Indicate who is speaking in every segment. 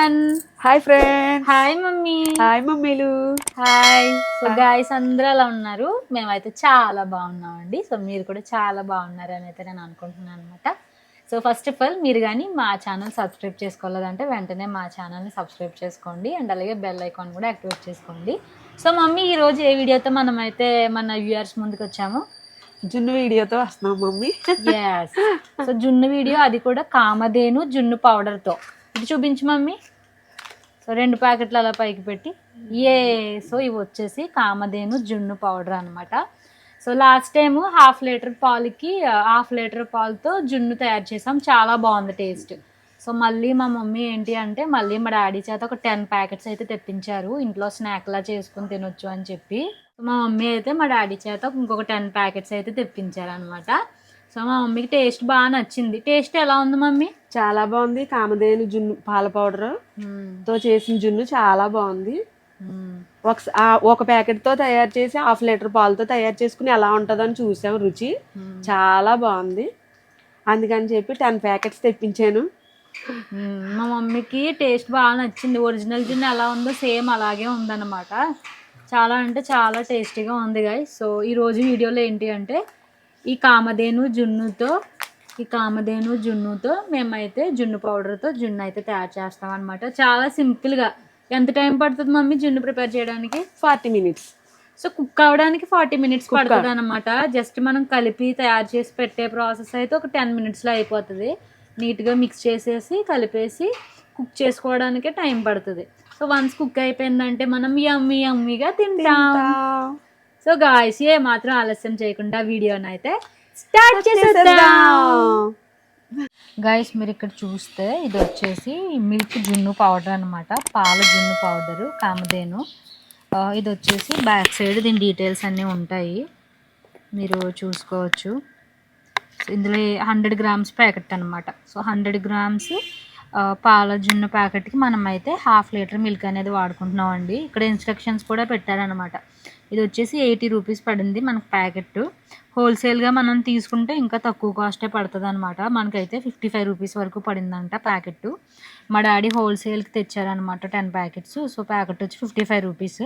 Speaker 1: Everyone.
Speaker 2: Hi friends.
Speaker 1: Hi mummy.
Speaker 2: Hi మమ్మీలు.
Speaker 1: Hi. So guys అందరూ ఎలా ఉన్నారు? మేమైతే చాలా బాగున్నామండి. సో మీరు కూడా చాలా బాగున్నారు అని అయితే నేను అనుకుంటున్నాను అనమాట. సో ఫస్ట్ ఆఫ్ ఆల్ మీరు కానీ మా ఛానల్ సబ్స్క్రైబ్ చేసుకోలేదంటే వెంటనే మా ఛానల్ని సబ్స్క్రైబ్ చేసుకోండి అండ్ అలాగే బెల్ ఐకాన్ కూడా యాక్టివేట్ చేసుకోండి. సో మమ్మీ ఈరోజు ఏ వీడియోతో మనమైతే మన వ్యూయర్స్ ముందుకు వచ్చాము?
Speaker 2: జున్ను వీడియోతో వస్తున్నాం మమ్మీ.
Speaker 1: ఎస్. సో జున్ను వీడియో, అది కూడా కామధేను జున్ను పౌడర్తో. ఇది చూపించు మమ్మీ. సో 2 ప్యాకెట్లు అలా పైకి పెట్టి సో ఇవి వచ్చేసి కామధేను జున్ను పౌడర్ అనమాట. సో లాస్ట్ టైము 1/2 లీటర్ పాలకి 1/2 లీటర్ పాలతో జున్ను తయారు చేసాం. చాలా బాగుంది టేస్ట్. సో మళ్ళీ మా మమ్మీ ఏంటి అంటే మళ్ళీ మా డాడీ చేత ఒక 10 ప్యాకెట్స్ అయితే తెప్పించారు, ఇంట్లో స్నాక్లా చేసుకుని తినొచ్చు అని చెప్పి. మా మమ్మీ అయితే మా డాడీ చేత ఇంకొక 10 ప్యాకెట్స్ అయితే తెప్పించారు అనమాట. సో మా మమ్మీకి టేస్ట్ బాగా నచ్చింది. టేస్ట్ ఎలా ఉంది మమ్మీ?
Speaker 2: చాలా బాగుంది. కామధేను జున్ను పాల పౌడర్ తో చేసిన జున్ను చాలా బాగుంది. ఒక ప్యాకెట్ తో తయారు చేసి 1/2 లీటర్ పాలతో తయారు చేసుకుని ఎలా ఉంటుందని చూసాం. రుచి చాలా బాగుంది. అందుకని చెప్పి 10 ప్యాకెట్స్ తెప్పించాను.
Speaker 1: మా మమ్మీకి టేస్ట్ బాగా నచ్చింది. ఒరిజినల్ జున్ను ఎలా ఉందో సేమ్ అలాగే ఉందన్నమాట. చాలా అంటే చాలా టేస్టీగా ఉంది గాయ్స్. సో ఈరోజు వీడియోలో ఏంటి అంటే ఈ కామధేను జున్నుతో మేమైతే జున్ను పౌడర్తో జున్ను అయితే తయారు చేస్తాం అనమాట. చాలా సింపుల్గా. ఎంత టైం పడుతుంది మమ్మీ జున్ను ప్రిపేర్ చేయడానికి?
Speaker 2: 40 మినిట్స్.
Speaker 1: సో కుక్ అవ్వడానికి 40 మినిట్స్ పడుతుంది అనమాట. జస్ట్ మనం కలిపి తయారు చేసి పెట్టే ప్రాసెస్ అయితే ఒక 10 మినిట్స్లో అయిపోతుంది. నీట్గా మిక్స్ చేసేసి కలిపేసి కుక్ చేసుకోవడానికే టైం పడుతుంది. సో వన్స్ కుక్ అయిపోయిందంటే మనం యమ్మీగా తింటాం. సో గాయ్స్ ఏ మాత్రం ఆలస్యం చేయకుండా వీడియోని అయితే స్టార్ట్ చేసేద్దాం. గాయ్స్ మీరు ఇక్కడ చూస్తే ఇది వచ్చేసి మిల్క్ జున్ను పౌడర్ అనమాట. పాల జున్ను పౌడరు కామధేను. ఇది వచ్చేసి బ్యాక్ సైడ్ దీని డీటెయిల్స్ అన్నీ ఉంటాయి, మీరు చూసుకోవచ్చు. ఇందులో 100 గ్రామ్స్ ప్యాకెట్ అనమాట. సో 100 గ్రామ్స్ పాల జున్ను ప్యాకెట్కి మనం అయితే 1/2 లీటర్ మిల్క్ అనేది వాడుకుంటున్నాం అండి. ఇక్కడ ఇన్స్ట్రక్షన్స్ కూడా పెట్టారనమాట. ఇది వచ్చేసి 80 రూపీస్ పడింది మనకు ప్యాకెట్. హోల్సేల్గా మనం తీసుకుంటే ఇంకా తక్కువ కాస్టే పడుతుంది అనమాట. మనకైతే 55 రూపీస్ వరకు పడిందంట ప్యాకెట్. మా డాడీ హోల్సేల్కి తెచ్చారనమాట 10 ప్యాకెట్స్. సో ప్యాకెట్ వచ్చి 55 రూపీస్.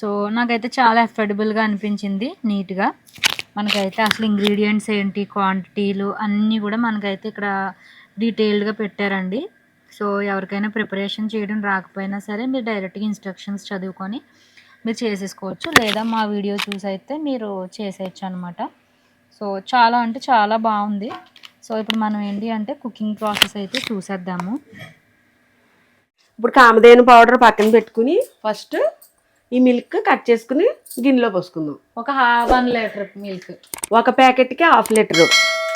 Speaker 1: సో నాకైతే చాలా అఫోర్డబుల్గా అనిపించింది. నీట్గా మనకైతే అసలు ఇంగ్రీడియంట్స్ ఏంటి, క్వాంటిటీలు అన్నీ కూడా మనకైతే ఇక్కడ డీటెయిల్డ్గా పెట్టారండి. సో ఎవరికైనా ప్రిపరేషన్ చేయడం రాకపోయినా సరే మీరు డైరెక్ట్గా ఇన్స్ట్రక్షన్స్ చదువుకొని మీరు చేసేసుకోవచ్చు, లేదా మా వీడియో చూసి అయితే మీరు చేసేయచ్చు అనమాట. సో చాలా అంటే చాలా బాగుంది. సో ఇప్పుడు మనం ఏంటి అంటే కుకింగ్ ప్రాసెస్ అయితే చూసేద్దాము.
Speaker 2: ఇప్పుడు కామధేను పౌడర్ పక్కన పెట్టుకుని ఫస్ట్ ఈ మిల్క్ కట్ చేసుకుని గిన్నెలో పోసుకుందాం.
Speaker 1: ఒక 1 లీటర్ మిల్క్.
Speaker 2: ఒక ప్యాకెట్కి 1/2 లీటరు.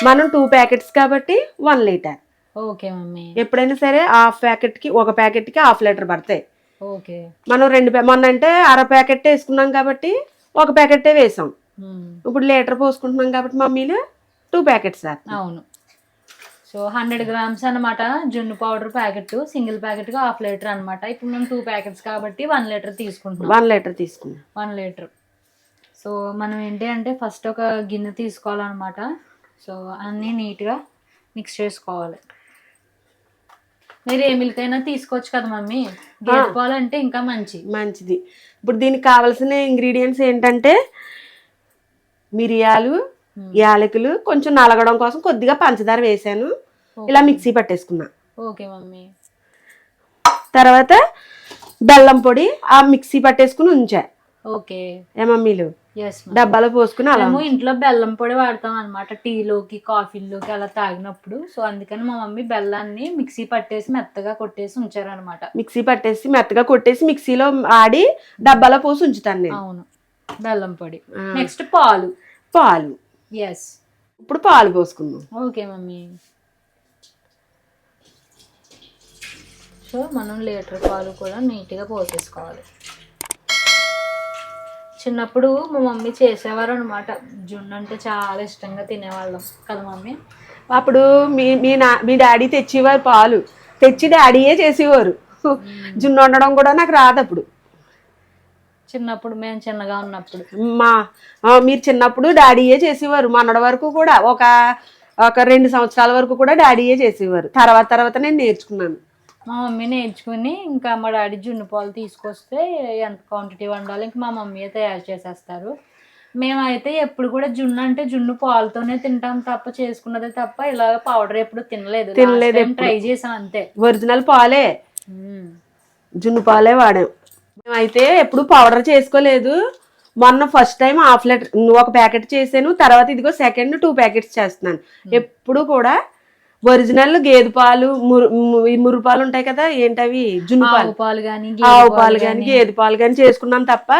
Speaker 2: మనం 2 ప్యాకెట్స్ కాబట్టి 1 లీటర్.
Speaker 1: Okay mummy.
Speaker 2: ఎప్పుడైనా సరే ఒక ప్యాకెట్కి 1/2 లీటర్ పడతాయి.
Speaker 1: ఓకే.
Speaker 2: మనం మొన్న అంటే 1/2 ప్యాకెట్ వేసుకున్నాం కాబట్టి 1 ప్యాకెట్టే వేసాం. ఇప్పుడు లీటర్ పోసుకుంటున్నాం కాబట్టి మమ్మీలు 2 ప్యాకెట్స్.
Speaker 1: అవును. సో 100 గ్రామ్స్ అనమాట జున్ను పౌడర్ ప్యాకెట్. సింగిల్ ప్యాకెట్గా 1/2 లీటర్ అనమాట. ఇప్పుడు మేము 2 ప్యాకెట్స్ కాబట్టి 1 లీటర్ తీసుకుంటున్నాం.
Speaker 2: 1 లీటర్ తీసుకున్నాం.
Speaker 1: 1 లీటర్. సో మనం ఏంటి అంటే ఫస్ట్ ఒక గిన్నె తీసుకోవాలన్నమాట. సో అన్నీ నీట్గా మిక్స్ చేసుకోవాలి. మీరు ఏ మిల్క్ అయినా తీసుకోవచ్చు కదా మమ్మీ, గేదెపాలంటే ఇంకా మంచిది.
Speaker 2: ఇప్పుడు దీనికి కావాల్సిన ఇంగ్రీడియంట్స్ ఏంటంటే మిరియాలు, యాలకులు, కొంచెం నలగడం కోసం కొద్దిగా పంచదార వేసాను. ఇలా మిక్సీ పట్టేసుకున్నా.
Speaker 1: Okay mummy.
Speaker 2: తర్వాత బెల్లం పొడి ఆ మిక్సీ పట్టేసుకుని ఉంచా.
Speaker 1: ఓకే.
Speaker 2: మమ్మీలు డబ్బాలో పోసుకుని అలా.
Speaker 1: మేము ఇంట్లో బెల్లం పొడి వాడతాం అనమాట, టీలోకి కాఫీలోకి అలా తాగినప్పుడు. సో అందుకని మా మమ్మీ బెల్లాన్ని మిక్సీ పట్టేసి మెత్తగా కొట్టేసి ఉంచారనమాట.
Speaker 2: మిక్సీ పట్టేసి మెత్తగా కొట్టేసి మిక్సీలో ఆడి డబ్బాలో పోసి ఉంచుతాను నేను.
Speaker 1: అవును, బెల్లం పొడి. నెక్స్ట్ పాలు. ఎస్.
Speaker 2: ఇప్పుడు పాలు పోసుకుందాం.
Speaker 1: Okay mummy. సో మనం లీటర్ పాలు కూడా నీట్గా పోసేసుకోవాలి. చిన్నప్పుడు మా మమ్మీ చేసేవారు అనమాట. జున్ను అంటే చాలా ఇష్టంగా తినేవాళ్ళం కదా మమ్మీ.
Speaker 2: అప్పుడు మీ డాడీ తెచ్చేవారు పాలు, తెచ్చి డాడీయే చేసేవారు. జున్ను వండడం కూడా నాకు రాదు అప్పుడు.
Speaker 1: చిన్నప్పుడు మేము చిన్నగా ఉన్నప్పుడు
Speaker 2: మీరు చిన్నప్పుడు డాడీయే చేసేవారు. మొన్నటి వరకు కూడా ఒక 2 సంవత్సరాల వరకు కూడా డాడీయే చేసేవారు. తర్వాత నేను నేర్చుకున్నాను.
Speaker 1: మా మమ్మీ నేర్చుకుని ఇంకా మా డాడీ జున్ను పాలు తీసుకొస్తే ఎంత క్వాంటిటీ వండాలి ఇంకా మా మమ్మీ తయారు చేసేస్తారు. మేమైతే ఎప్పుడు కూడా జున్ను అంటే జున్ను పాలతోనే తింటాం తప్ప చేసుకున్నదే తప్ప ఇలా పౌడర్ ఎప్పుడు తినలేదు. ట్రై చేసాం అంతే.
Speaker 2: ఒరిజినల్ పాలే, జున్ను పాలే వాడాం. మేమైతే ఎప్పుడు పౌడర్ చేసుకోలేదు. మొన్న ఫస్ట్ టైం హాఫ్ లీటర్ ఒక ప్యాకెట్ చేసాను. తర్వాత ఇదిగో సెకండ్ 2 ప్యాకెట్స్ చేస్తున్నాను. ఎప్పుడు కూడా ఒరిజినల్ గేదె పాలు, మురు పాలు ఉంటాయి కదా, ఏంటవి జున్ను పాలు, ఆవు పాలు కానీ గేదె పాలు కానీ చేసుకున్నాం తప్ప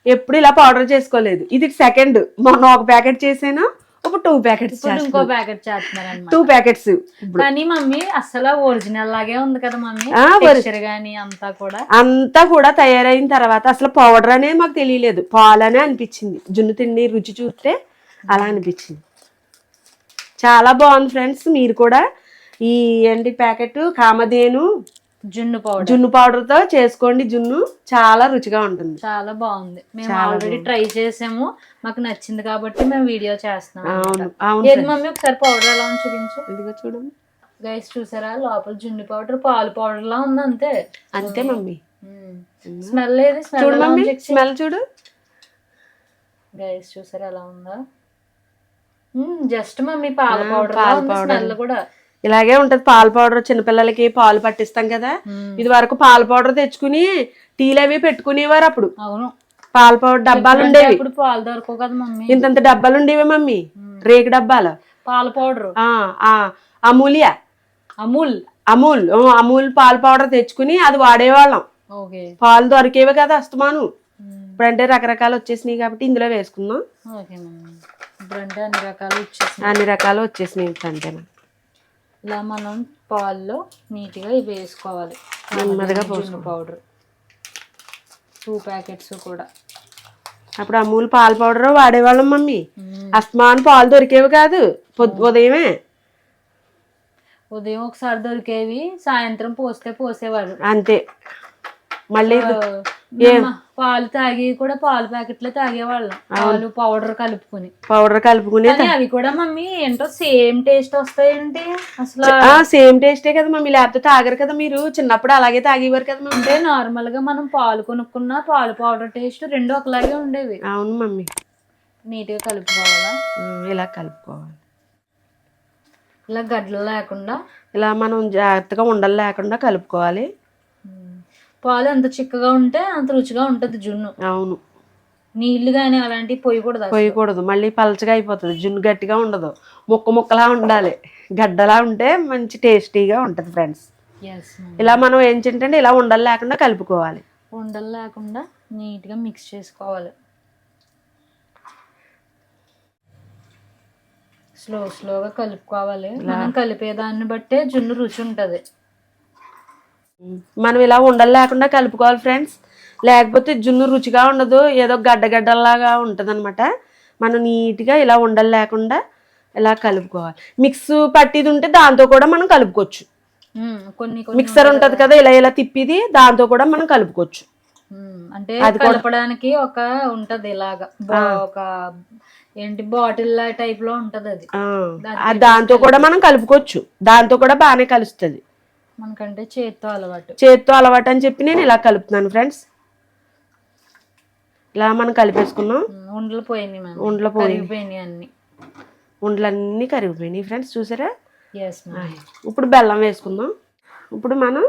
Speaker 2: ఎప్పుడు ఇలా పౌడర్ చేసుకోలేదు. ఇది సెకండ్. మొన్న ఒక ప్యాకెట్ చేసాను, ఇప్పుడు 2 ప్యాకెట్స్,
Speaker 1: ఇంకో ప్యాకెట్ చేస్తున్నారు.
Speaker 2: 2 ప్యాకెట్స్.
Speaker 1: కానీ మమ్మీ అసలు ఒరిజినల్ లాగే ఉంది కదా మమ్మీ, గానీ
Speaker 2: అంతా కూడా తయారైన తర్వాత అసలు పౌడర్ అనేది మాకు తెలియలేదు, పాలనే అనిపించింది. జున్ను తిండి రుచి చూస్తే అలా అనిపించింది. చాలా బాగుంది ఫ్రెండ్స్. మీరు కూడా ఈ ప్యాకెట్ కామధేను జున్ను పౌడర్ తో చేసుకోండి. జున్ను చాలా రుచిగా ఉంటుంది,
Speaker 1: చాలా బాగుంది. మేము ఆల్రెడీ ట్రై చేసాము, మాకు నచ్చింది కాబట్టి మేము వీడియో చేస్తున్నాం. మమ్మీ ఒకసారి పౌడర్ ఎలా ఉంది చూపించు.
Speaker 2: ఇదిగో చూడండి
Speaker 1: గైస్, చూసారా లోపల జున్ను పౌడర్ పాలు పౌడర్ లా ఉంది. అంతే
Speaker 2: అంతే మమ్మీ.
Speaker 1: స్మెల్ లేదు,
Speaker 2: చూడు మమ్మీ, స్మెల్ చూడు
Speaker 1: గైస్. చూసారా ఎలా ఉందా? జస్ట్ మమ్మీ పాల పౌడర్ స్మెల్ కూడా
Speaker 2: ఇలాగే ఉంటది. పాల పౌడర్ చిన్నపిల్లలకి పాలు పట్టిస్తాం కదా, ఇది వరకు పాల పౌడర్ తెచ్చుకుని టీలు అవి పెట్టుకునేవారు. అప్పుడు
Speaker 1: అవును,
Speaker 2: పాల పౌడర్ డబ్బాలు ఉండేవి.
Speaker 1: పాలు దొరకవు కదా మమ్మీ,
Speaker 2: ఇంతంత డబ్బాలు ఉండేవి మమ్మీ, రేకు డబ్బాలు.
Speaker 1: పాల పౌడర్
Speaker 2: అమూల్ పాల పౌడర్ తెచ్చుకుని అది వాడేవాళ్ళం. పాలు దొరికేవి కదా అస్తమాను. ఇప్పుడంటే రకరకాలు వచ్చేసినాయి కాబట్టి ఇందులో వేసుకుందాం. అన్ని రకాలు వచ్చేసినాయి. అంటే
Speaker 1: ఇలా మనం పాల్లో నీట్గా ఇవి వేసుకోవాలి. పౌడర్ 2 ప్యాకెట్స్ కూడా.
Speaker 2: అప్పుడు అమూల్ పాల పౌడర్ వాడేవాళ్ళం మమ్మీ. అస్తమాను పాలు దొరికేవి కాదు.
Speaker 1: ఉదయం ఒకసారి దొరికేవి, సాయంత్రం పోసేవారు
Speaker 2: అంతే. మళ్ళీ
Speaker 1: పాలు తాగి కూడా పాలు ప్యాకెట్లు తాగేవాళ్ళం, పాలు పౌడర్ కలుపుకుని. అవి కూడా మమ్మీ ఏంటో సేమ్ టేస్ట్ వస్తాయంటే అసలు
Speaker 2: సేమ్ టేస్టే కదా మమ్మీ, లేకపోతే తాగరు కదా. మీరు చిన్నప్పుడు అలాగే తాగేవారు కదా మమ్మీ.
Speaker 1: అంటే నార్మల్ గా మనం పాలు కొనుక్కున్న పాలు పౌడర్ టేస్ట్ రెండు ఒకలాగే ఉండేవి.
Speaker 2: అవును మమ్మీ.
Speaker 1: నీట్ గా కలుపుకోవాలా,
Speaker 2: ఇలా కలుపుకోవాలి.
Speaker 1: ఇలా గడ్డలు లేకుండా
Speaker 2: ఇలా మనం జాగ్రత్తగా ఉండలు లేకుండా కలుపుకోవాలి.
Speaker 1: పాలు ఎంత చిక్కగా ఉంటే అంత రుచిగా ఉంటది జున్ను.
Speaker 2: అవును,
Speaker 1: నీళ్లు గానీ అలాంటివి
Speaker 2: పోయకూడదు. మళ్ళీ పలచగా అయిపోతుంది జున్ను, గట్టిగా ఉండదు, ముక్కలా ఉండాలి. గడ్డలా ఉంటే మంచి టేస్టీగా ఉంటది ఫ్రెండ్స్. ఇలా మనం ఏంటంటే ఇలా ఉండలు లేకుండా కలుపుకోవాలి.
Speaker 1: ఉండలు లేకుండా నీట్ గా మిక్స్ చేసుకోవాలి. స్లోగా కలుపుకోవాలి. మనం కలిపేదాన్ని బట్టే జున్ను రుచి ఉంటది.
Speaker 2: మనం ఇలా ఉండలు లేకుండా కలుపుకోవాలి ఫ్రెండ్స్, లేకపోతే జున్ను రుచిగా ఉండదు, ఏదో గడ్డలాగా ఉంటుంది అనమాట. మనం నీట్గా ఇలా ఉండలు లేకుండా ఇలా కలుపుకోవాలి. మిక్స్ పట్టిది ఉంటే దాంతో కూడా మనం కలుపుకోవచ్చు. మిక్సర్ ఉంటది కదా, ఇలా తిప్పిది, దాంతో కూడా మనం కలుపుకోవచ్చు.
Speaker 1: అంటే అది కలపడానికి ఒక ఉంటది ఇలాగా, ఒక బాటిల్ టైప్ లో ఉంటది అది.
Speaker 2: దాంతో కూడా మనం కలుపుకోవచ్చు, దాంతో కూడా బాగానే కలుస్తుంది.
Speaker 1: మనకంటే చేత్తో
Speaker 2: అలవాటు అని చెప్పి నేను ఇలా కలుపుతున్నాను ఫ్రెండ్స్. ఇలా మనం కలిపేసుకున్నాం. ఉండలన్నీ కరిగిపోయినాయి ఫ్రెండ్స్, చూసారా. ఇప్పుడు బెల్లం వేసుకుందాం. ఇప్పుడు మనం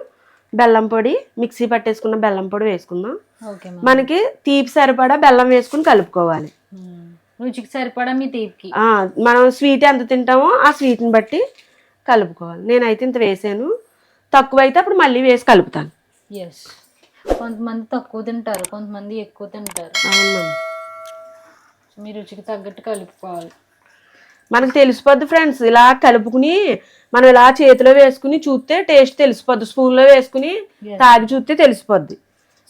Speaker 2: బెల్లం పొడి, మిక్సీ పట్టేసుకున్న బెల్లం పొడి వేసుకుందాం. మనకి తీపి సరిపడా బెల్లం వేసుకుని కలుపుకోవాలి.
Speaker 1: రుచికి సరిపడా మీ తీపికి
Speaker 2: మనం స్వీట్ ఎంత తింటామో ఆ స్వీట్ని బట్టి కలుపుకోవాలి. నేనైతే ఇంత వేసాను, తక్కువైతే అప్పుడు మళ్ళీ వేసి కలుపుతాను.
Speaker 1: కొంతమంది తక్కువ తింటారు, కొంతమంది ఎక్కువ తింటారు.
Speaker 2: అవును,
Speaker 1: మీ రుచికి తగ్గట్టు కలుపుకోవాలి.
Speaker 2: మనకు తెలిసిపోద్ది ఫ్రెండ్స్. ఇలా కలుపుకుని మనం ఇలా చేతిలో వేసుకుని చూస్తే టేస్ట్ తెలిసిపోద్ది. స్పూన్లో వేసుకుని తాగి చూస్తే తెలిసిపోద్ది.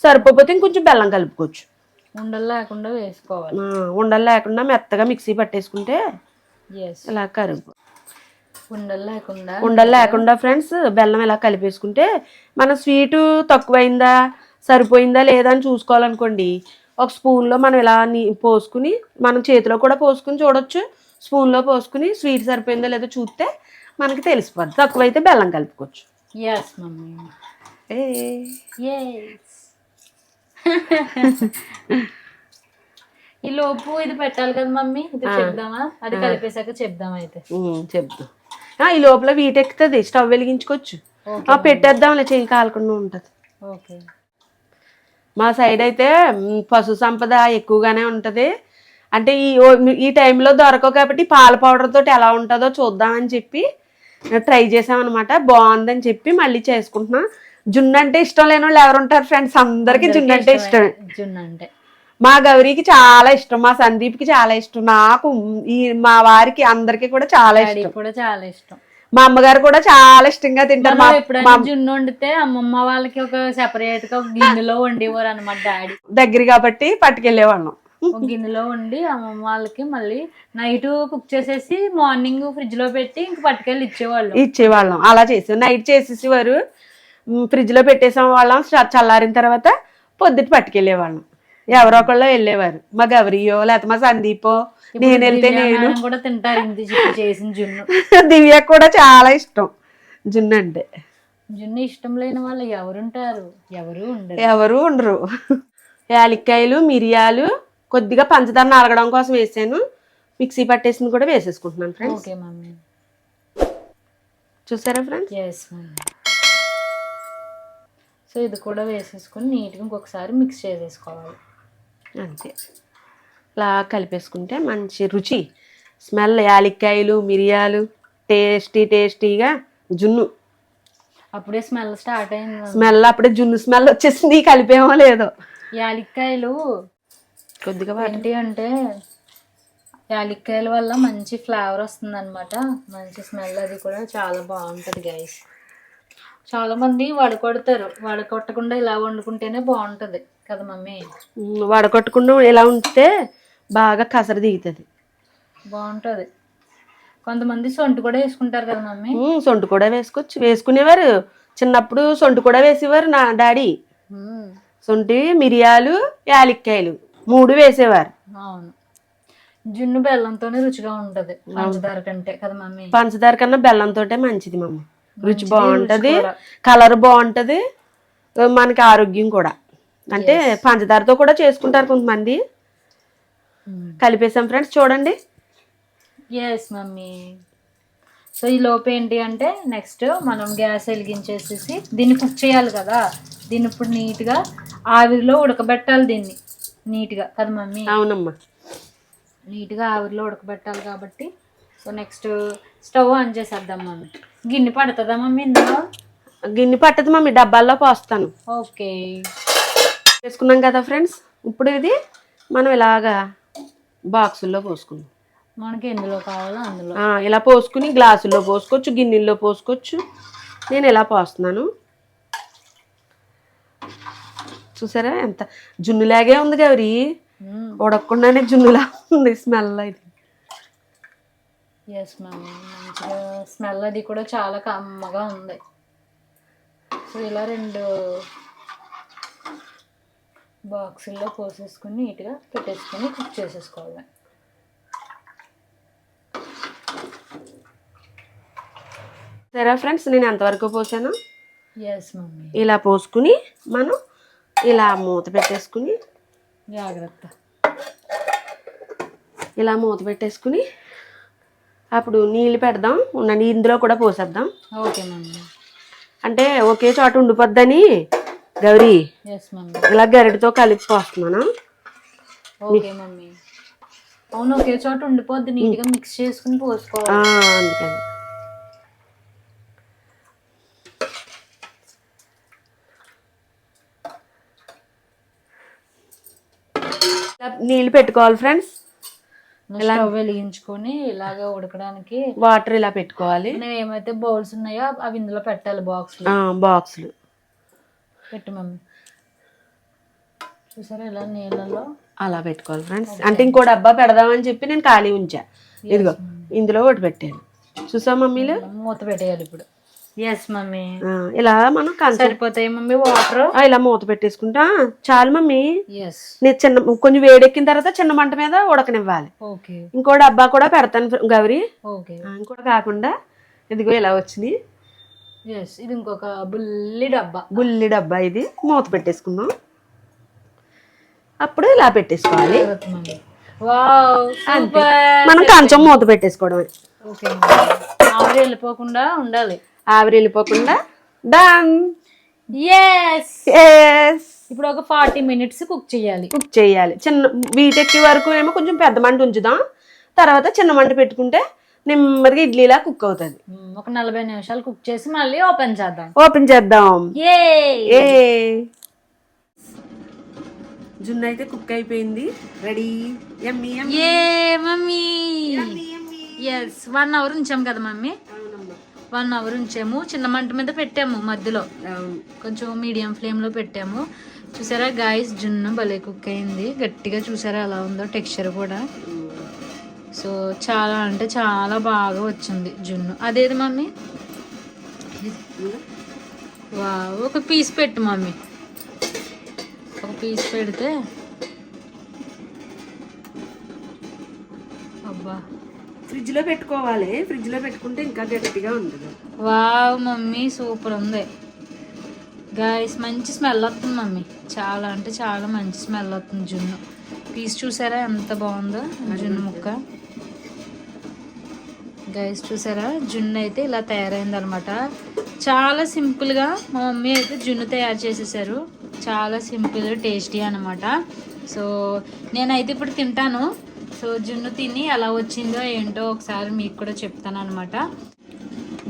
Speaker 2: సరిపోతే ఇంకొంచెం బెల్లం కలుపుకోవచ్చు.
Speaker 1: ఉండలు లేకుండా వేసుకోవాలి.
Speaker 2: ఉండలు లేకుండా మెత్తగా మిక్సీ పట్టేసుకుంటే ఇలా కలుపు. ఉండలు లేకుండా ఫ్రెండ్స్ బెల్లం ఇలా కలిపేసుకుంటే మనం స్వీటు తక్కువైందా సరిపోయిందా లేదా అని చూసుకోవాలనుకోండి, ఒక స్పూన్లో మనం ఇలా పోసుకుని మనం చేతిలో కూడా పోసుకుని చూడొచ్చు. స్పూన్లో పోసుకుని స్వీట్ సరిపోయిందా లేదో చూస్తే మనకి తెలిసిపోద్ది. తక్కువైతే బెల్లం కలుపుకోవచ్చు.
Speaker 1: ఈ లోపు ఇది పెట్టాలి కదా మమ్మీ, ఇది చెప్దామా? అది కలిపేశాక చెప్దాం అయితే.
Speaker 2: చెప్దాం. ఈ లోపల వీటెక్కుతుంది, స్టవ్ వెలిగించుకోవచ్చు. పెట్టేద్దాంలే, చెయ్యి కాలకుండా ఉంటుంది.
Speaker 1: ఓకే.
Speaker 2: మా సైడ్ అయితే పశు సంపద ఎక్కువగానే ఉంటుంది. అంటే ఈ టైంలో దొరకవు కాబట్టి పాల పౌడర్ తోటి ఎలా ఉంటుందో చూద్దామని చెప్పి ట్రై చేసామన్నమాట. బాగుందని చెప్పి మళ్ళీ చేసుకుంటున్నాం. జున్ను అంటే ఇష్టం లేని వాళ్ళు ఎవరు ఉంటారు ఫ్రెండ్స్? అందరికి జున్ను అంటే ఇష్టమే.
Speaker 1: జున్ను అంటే
Speaker 2: మా గౌరీకి చాలా ఇష్టం, మా సందీప్కి చాలా ఇష్టం, నాకు మా వారికి అందరికి కూడా చాలా ఇష్టం.
Speaker 1: కూడా చాలా ఇష్టం.
Speaker 2: మా అమ్మగారు కూడా చాలా ఇష్టంగా తింటారు.
Speaker 1: ఎప్పుడైనా జున్ను వండితే అమ్మమ్మ వాళ్ళకి ఒక సెపరేట్ గా గిన్నెలో వండేవారు అనమాట. డాడీ దగ్గర
Speaker 2: కాబట్టి పట్టుకెళ్ళేవాళ్ళం.
Speaker 1: ఒక గిన్నెలో వండి అమ్మమ్మ వాళ్ళకి మళ్ళీ నైట్ కుక్ చేసేసి మార్నింగ్ ఫ్రిడ్జ్ లో పెట్టి ఇంక పట్టుకెళ్ళి ఇచ్చేవాళ్ళం.
Speaker 2: అలా చేసి నైట్ చేసేసేవారు, ఫ్రిడ్జ్ లో పెట్టేసాం వాళ్ళం. చల్లారిన తర్వాత పొద్దుట పట్టుకెళ్ళేవాళ్ళం. ఎవరో ఒకళ్ళు వెళ్ళేవారు, మా గౌరియో లేకపోతే మా సందీపో, నేను వెళ్తే నేను
Speaker 1: కూడా తింటారు చేసిన జున్ను.
Speaker 2: దివ్య కూడా చాలా ఇష్టం జున్ను అంటే.
Speaker 1: జున్ను ఇష్టం లేని వాళ్ళు ఎవరుంటారు?
Speaker 2: ఎవరు ఉండరు. యాలక్కాయలు, మిరియాలు, కొద్దిగా పంచదార నలగడం కోసం వేసాను. మిక్సీ పట్టేసింది కూడా వేసేసుకుంటున్నాను ఫ్రెండ్స్.
Speaker 1: Okay mummy.
Speaker 2: చూసారా ఫ్రెండ్స్?
Speaker 1: Yes mummy. సో ఇది కూడా వేసేసుకొని నీట్గా ఇంకొకసారి మిక్స్ చేసేసుకోవాలి.
Speaker 2: అంతే, ఇలా కలిపేసుకుంటే మంచి రుచి, స్మెల్, యాలక్కాయలు, మిరియాలు, టేస్టీగా జున్ను.
Speaker 1: అప్పుడే స్మెల్ స్టార్ట్ అయింది.
Speaker 2: స్మెల్ అప్పుడే జున్ను స్మెల్ వచ్చేసింది. కలిపేమో లేదో.
Speaker 1: యాలక్కాయలు
Speaker 2: కొద్దిగా
Speaker 1: ఏంటి అంటే యాలక్కాయల వల్ల మంచి ఫ్లేవర్ వస్తుంది అనమాట, మంచి స్మెల్. అది కూడా చాలా బాగుంటుంది గైస్. చాలా మంది వడకొడతారు, వడకొట్టకుండా ఇలా వండుకుంటేనే బాగుంటది కదా మమ్మీ?
Speaker 2: వడకొట్టకుండా ఇలా ఉంటే బాగా కసరు దిగుతుంది,
Speaker 1: బాగుంటది. కొంతమంది సొంటు కూడా వేసుకుంటారు కదా మమ్మీ?
Speaker 2: సొంటు కూడా వేసుకోవచ్చు, వేసుకునేవారు. చిన్నప్పుడు సొంటు కూడా వేసేవారు నా డాడీ. సొంటి, మిరియాలు, యాలక్కాయలు 3 వేసేవారు.
Speaker 1: అవును. జున్ను బెల్లంతోనే రుచిగా ఉంటది పంచదార కంటే కదా మమ్మీ?
Speaker 2: పంచదార కన్నా బెల్లంతో మంచిది మమ్మీ. రుచి బాగుంటది, కలర్ బాగుంటది, మనకి ఆరోగ్యం కూడా. అంటే పంచదారతో కూడా చేసుకుంటారు కొంతమంది. కలిపేసాం ఫ్రెండ్స్, చూడండి.
Speaker 1: Yes mummy. సో ఈ లోపు ఏంటి అంటే నెక్స్ట్ మనం గ్యాస్ వెలిగించేసేసి దీన్ని కుక్ చేయాలి కదా. దీన్ని ఇప్పుడు నీట్గా ఆవిరిలో ఉడకబెట్టాలి, దీన్ని నీట్గా కదా మమ్మీ?
Speaker 2: అవునమ్మా,
Speaker 1: నీట్గా ఆవిరిలో ఉడకబెట్టాలి కాబట్టి. సో నెక్స్ట్ స్టవ్ ఆన్ చేసేద్దాం మమ్మీ. గిన్నె పడుతుందా మమ్మీ ఇందులో?
Speaker 2: గిన్నె పట్టదు మమ్మీ, డబ్బాల్లో పోస్తాను.
Speaker 1: ఓకే,
Speaker 2: వేసుకున్నాం కదా ఫ్రెండ్స్. ఇప్పుడు ఇది మనం ఇలాగా బాక్సుల్లో పోసుకుందాం.
Speaker 1: మనకి ఎందులో కావాలో అందులో
Speaker 2: ఇలా పోసుకుని గ్లాసుల్లో పోసుకోవచ్చు, గిన్నెల్లో పోసుకోవచ్చు. నేను ఇలా పోస్తున్నాను. చూసారా ఎంత జున్నులాగే ఉంది గౌరీ, ఉడకకుండానే జున్నులా ఉంది స్మెల్. ఇది
Speaker 1: ఎస్ మ్యామ్, మంచిగా స్మెల్ అది కూడా చాలా కమ్మగా ఉంది. సో ఇలా 2 బాక్సుల్లో పోసేసుకుని నీట్గా పెట్టేసుకొని కుక్ చేసేసుకోవాలి.
Speaker 2: సరే ఫ్రెండ్స్, నేను ఎంతవరకు పోసాను?
Speaker 1: Yes mummy.
Speaker 2: ఇలా పోసుకుని మనం ఇలా మూత పెట్టేసుకుని
Speaker 1: జాగ్రత్త,
Speaker 2: ఇలా మూత పెట్టేసుకుని అప్పుడు నీళ్ళు పెడదాం. ఉండండి, ఇందులో కూడా పోసేద్దాం.
Speaker 1: Okay mummy.
Speaker 2: అంటే ఒకే చోట ఉండిపోద్దని గౌరీ ఇలా గరిటతో కలిపి పోస్తున్నాను.
Speaker 1: Okay mummy. అవును, ఒకే చోట ఉండిపోద్ది, నీట్గా మిక్స్ చేసుకుని పోసుకోవాలి.
Speaker 2: అందుకని నీళ్ళు పెట్టుకోవాలి ఫ్రెండ్స్.
Speaker 1: ఇలా వెలిగించుకొని ఇలాగ ఉడకడానికి
Speaker 2: వాటర్ ఇలా పెట్టుకోవాలి.
Speaker 1: ఏమైతే బౌల్స్ ఉన్నాయో అవి ఇందులో పెట్టాలి.
Speaker 2: బాక్సులు
Speaker 1: పెట్టు మమ్మీ. చూసారా ఇలా నీళ్ళలో
Speaker 2: అలా పెట్టుకోవాలి ఫ్రెండ్స్. అంటే ఇంకో డబ్బా పెడదామని చెప్పి నేను ఖాళీ ఉంచా. ఇదిగో ఇందులో ఒకటి పెట్టాను. చూసా మమ్మీలు?
Speaker 1: మూత పెట్టేయాలి ఇప్పుడు. Yes mummy.
Speaker 2: ఇలా మనం
Speaker 1: సరిపోతాయి మమ్మీ వాటర్?
Speaker 2: ఇలా మూత పెట్టేసుకుంటా చాలు మమ్మీ.
Speaker 1: ఎస్.
Speaker 2: నేను కొంచెం వేడెక్కిన తర్వాత చిన్న మంట మీద ఉడకనివ్వాలి.
Speaker 1: ఓకే.
Speaker 2: ఇంకో డబ్బా కూడా పెడతాను గౌరీ.
Speaker 1: ఓకే.
Speaker 2: ఇంకోటి కాకుండా ఇదిగో ఇలా వచ్చింది.
Speaker 1: ఎస్, ఇది ఇంకొక బుల్లి డబ్బా.
Speaker 2: బుల్లి డబ్బా ఇది. మూత పెట్టేసుకుందాం. అప్పుడు ఇలా పెట్టేసుకోవాలి.
Speaker 1: Wow, super.
Speaker 2: మనం కొంచెం మూత పెట్టేసుకోవడమే.
Speaker 1: ఓకే, ఆవిరి వెళ్ళిపోకుండా ఉండాలి.
Speaker 2: ఆవిరి వెళ్ళిపోకుండా. డన్.
Speaker 1: ఎస్.
Speaker 2: ఎస్.
Speaker 1: ఇప్పుడు ఒక 40 minutes కుక్ చేయాలి.
Speaker 2: కుక్ చేయాలి. చిన్న వీటెక్కి వరకు ఏమో కొంచెం పెద్ద మంట ఉంచుదాం. తర్వాత చిన్న మంట పెట్టుకుంటే నెమ్మదిగా ఇడ్లీలా కుక్ అవుతుంది.
Speaker 1: ఒక 40 నిమిషాలు కుక్ చేసి మళ్ళీ ఓపెన్ చేద్దాం.
Speaker 2: ఓపెన్ చేద్దాం.
Speaker 1: ఏ
Speaker 2: జున్ను అయితే కుక్ అయిపోయింది. రెడీ. Yummy yummy.
Speaker 1: ఏ మమ్మీ. ఎస్, 1 hour ఉంచాం కదా మమ్మీ. 1 hour ఉంచాము. చిన్న మంట మీద పెట్టాము, మధ్యలో కొంచెం మీడియం ఫ్లేమ్ లో పెట్టాము. చూసారా గాయస్, జున్ను భలే కుక్ అయింది. గట్టిగా చూసారా ఎలా ఉందో టెక్స్చర్ కూడా. సో చాలా అంటే చాలా బాగా వచ్చింది జున్ను. అదేది మమ్మీ? వా, ఒక పీస్ పెట్టు మమ్మీ. ఒక పీస్ పెడితే అబ్బా,
Speaker 2: ఫ్రిడ్జ్ లో పెట్టుకోవాలి. ఫ్రిడ్జ్ లో పెట్టుకుంటే ఇంకా గట్టిగా ఉంటుంది.
Speaker 1: వావ్ మమ్మీ, సూపర్ ఉంది గాయస్. మంచి స్మెల్ వస్తుంది మమ్మీ. చాలా అంటే చాలా మంచి స్మెల్ వస్తుంది జున్ను. పీస్ చూసారా ఎంత బాగుందో జున్ను ముక్క. గైస్ చూసారా, జున్ను అయితే ఇలా తయారైంది అనమాట. చాలా సింపుల్గా మా మమ్మీ అయితే జున్ను తయారు చేసేసారు. చాలా సింపుల్, టేస్టీ అనమాట. సో నేనైతే ఇప్పుడు తింటాను. సో జున్ను తిని ఎలా వచ్చిందో ఏంటో ఒకసారి మీకు కూడా చెప్తాను అనమాట.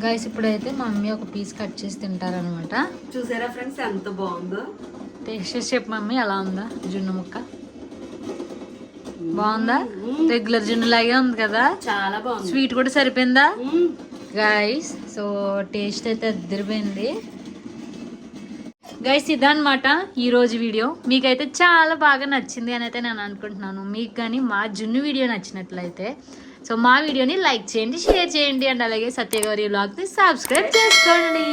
Speaker 1: గైస్ ఇప్పుడైతే మా మమ్మీ ఒక పీస్ కట్ చేసి తింటారనమాట.
Speaker 2: చూసారా ఫ్రెండ్స్ ఎంత బాగుందో.
Speaker 1: టేస్ట్ చేసి చెప్పు మమ్మీ, ఎలా ఉందా జున్ను ముక్క? బాగుందా? రెగ్యులర్ జున్ను లాగే ఉంది కదా. చాలా బాగుంది. స్వీట్ కూడా సరిపోయిందా గైస్? సో టేస్ట్ అయితే అద్దరిపోయింది గైస్. ఇదన్నమాట ఈరోజు వీడియో. మీకైతే చాలా బాగా నచ్చింది అని అయితే నేను అనుకుంటున్నాను. మీకు కానీ మా జున్ను వీడియో నచ్చినట్లయితే సో మా వీడియోని లైక్ చేయండి, షేర్ చేయండి, అండ్ అలాగే సత్యగౌరి వ్లాగ్ని సబ్స్క్రైబ్ చేసుకోండి.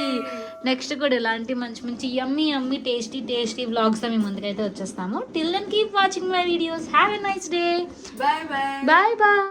Speaker 1: నెక్స్ట్ కూడా ఇలాంటి మంచి మంచి యమ్మీ టేస్టీ వ్లాగ్స్ మీ ముందుకైతే వచ్చేస్తాము. Till then keep watching my videos. Have a nice day.
Speaker 2: Bye bye.
Speaker 1: Bye bye.